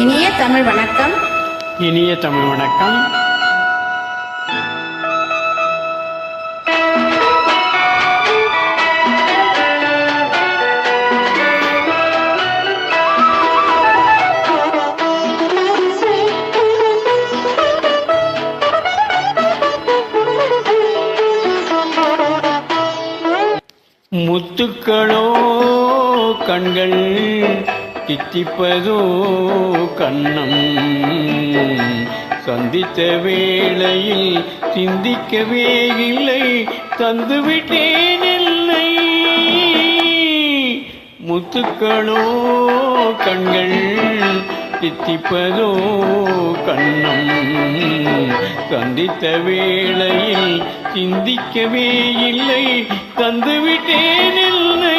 இனிய தமிழ் வணக்கம். இனிய தமிழ் வணக்கம். முத்துக்களோ கண்கள் தித்திப்பதோ கண்ணம், சந்தித்த வேளையில் சிந்திக்கவே இல்லை, தந்துவிட்டேன் இல்லை. முத்துக்களோ கண்கள் தித்திப்பதோ கண்ணம், சந்தித்த வேளையில் சிந்திக்கவே இல்லை, தந்துவிட்டேன் இல்லை.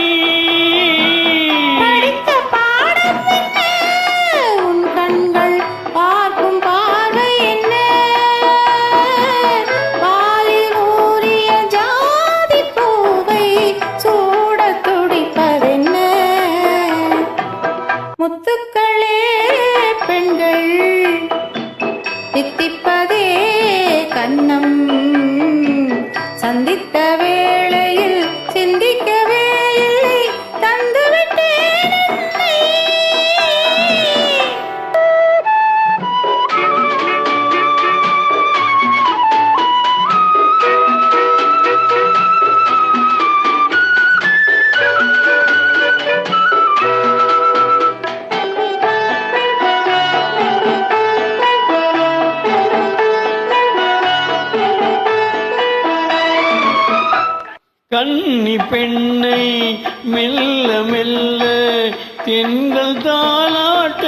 முத்துக்களே பெண்கள் தித்திப்பதே கண்ணம், சந்தித்த வேளையில் சிந்திக்கவே இல்லை, தந்துவிட்டேன் இல்லை. கன்னி பெண்ணை மெல்ல மெல்ல தென்கள் தாளாட்ட,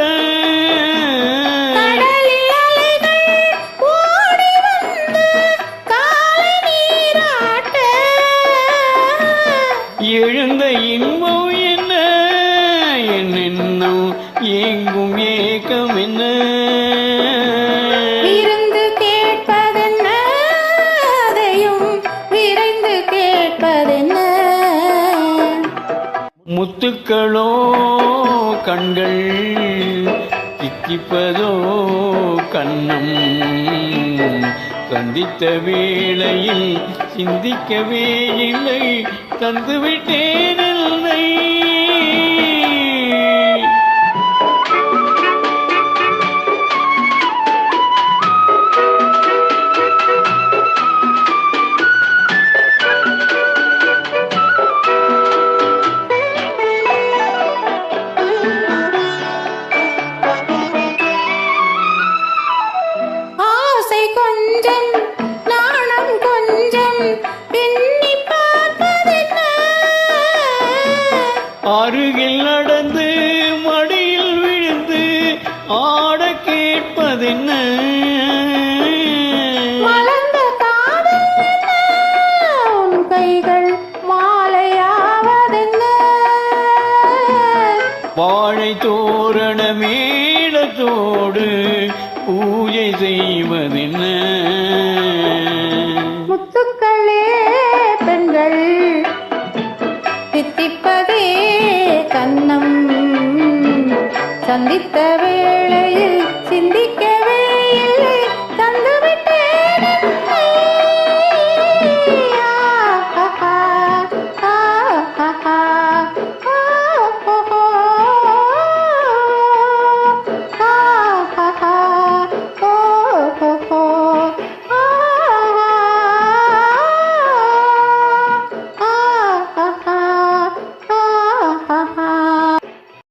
எழுந்த இன்பம் என்ன, என் எண்ணம் ஏங்கும் ஏக்கம் என்ன, விருந்து கேட்பதென்ன, அதையும் விரைந்து கேட்பதென்ன. முத்துக்களோ கண்கள் தித்திப்பதோ கண்ணம், சந்தித்த வேளையில் சிந்திக்கவே இல்லை, தந்துவிட்டேன் இல்லை. கொஞ்சம் நாணம் கொஞ்சம் எண்ணி பார்ப்பதென்ன, அருகில் நடந்து மடியில் விழுந்து ஆட கேட்பதென்ன, மலர்ந்த காதல் என்ன, உன் கைகள் மாலையாவதென்ன, வாழை தோரண மேளத்தோடு பூஜை செய்வதென்ன. முத்துக்களே பெண்கள் தித்திப்பதே கண்ணம், சந்தித்த வேளையில் சிந்திக்க